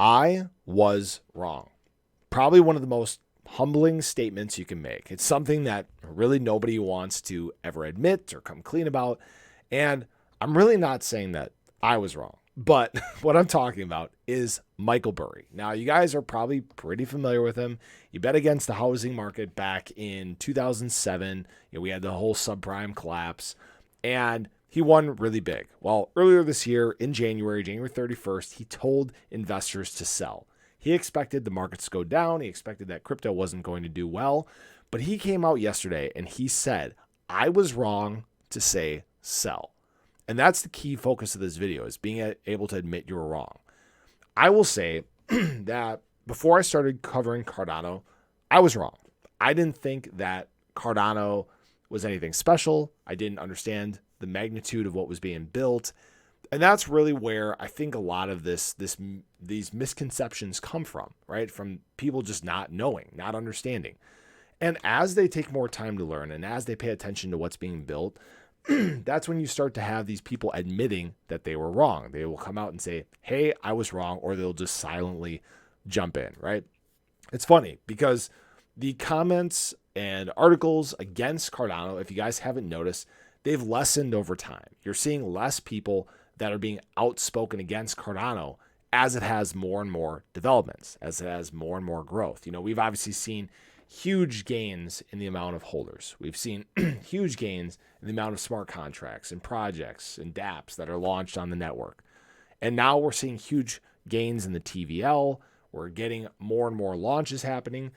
I was wrong. Probably one of the most humbling statements you can make. It's something that really nobody wants to ever admit or come clean about. And I'm really not saying that I was wrong. But what I'm talking about is Michael Burry. Now, you guys are probably pretty familiar with him. You bet against the housing market back in 2007. We had the whole subprime collapse, and he won really big. Well, earlier this year, in January 31st, he told investors to sell. He expected the markets to go down. He expected that crypto wasn't going to do well. But he came out yesterday and he said, I was wrong to say sell. And that's the key focus of this video, is being able to admit you were wrong. I will say that before I started covering Cardano, I was wrong. I didn't think that Cardano was anything special. I didn't understand the magnitude of what was being built. And that's really where I think a lot of these misconceptions come from, right? From people just not knowing, not understanding. And as they take more time to learn and as they pay attention to what's being built, that's when you start to have these people admitting that they were wrong. They will come out and say, hey, I was wrong, or they'll just silently jump in, right? It's funny because the comments and articles against Cardano, if you guys haven't noticed, they've lessened over time. You're seeing less people that are being outspoken against Cardano as it has more and more developments, as it has more and more growth. We've obviously seen huge gains in the amount of holders. We've seen huge gains in the amount of smart contracts and projects and dApps that are launched on the network. And now we're seeing huge gains in the TVL. We're getting more and more launches happening.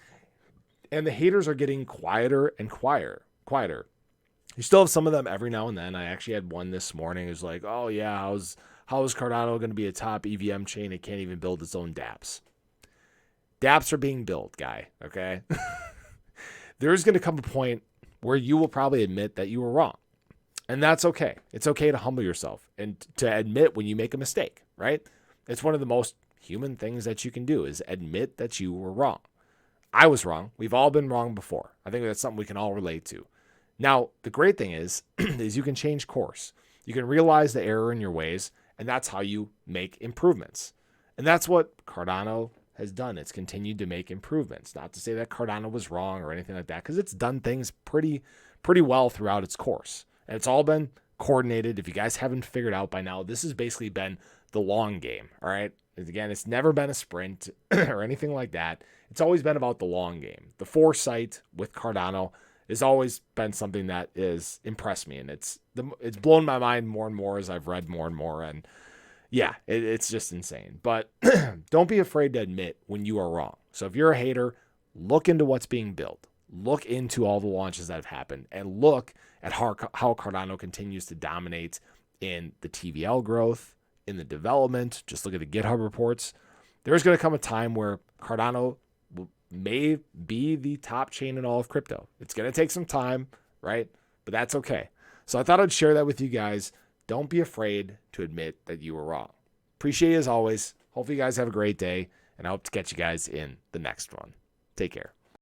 And the haters are getting quieter and quieter. You still have some of them every now and then. I actually had one this morning who's like, oh yeah, how is Cardano going to be a top EVM chain? It can't even build its own dApps. dApps are being built, guy, okay? There's going to come a point where you will probably admit that you were wrong. And that's okay. It's okay to humble yourself and to admit when you make a mistake, right? It's one of the most human things that you can do, is admit that you were wrong. I was wrong. We've all been wrong before. I think that's something we can all relate to. Now, the great thing is you can change course. You can realize the error in your ways, and that's how you make improvements. And that's what Cardano has done. It's continued to make improvements. Not to say that Cardano was wrong or anything like that, because it's done things pretty well throughout its course. And it's all been coordinated. If you guys haven't figured out by now, this has basically been the long game, all right? Again, it's never been a sprint or anything like that. It's always been about the long game. The foresight with Cardano has always been something that has impressed me, and it's blown my mind more and more as I've read more and more. And yeah, it's just insane. But don't be afraid to admit when you are wrong. So if you're a hater, look into what's being built. Look into all the launches that have happened, and look at how Cardano continues to dominate in the TVL growth, in the development. Just look at the GitHub reports. There's going to come a time where Cardano may be the top chain in all of crypto. It's going to take some time, right? But that's okay. So I thought I'd share that with you guys. Don't be afraid to admit that you were wrong. Appreciate you as always. Hopefully you guys have a great day, and I hope to catch you guys in the next one. Take care.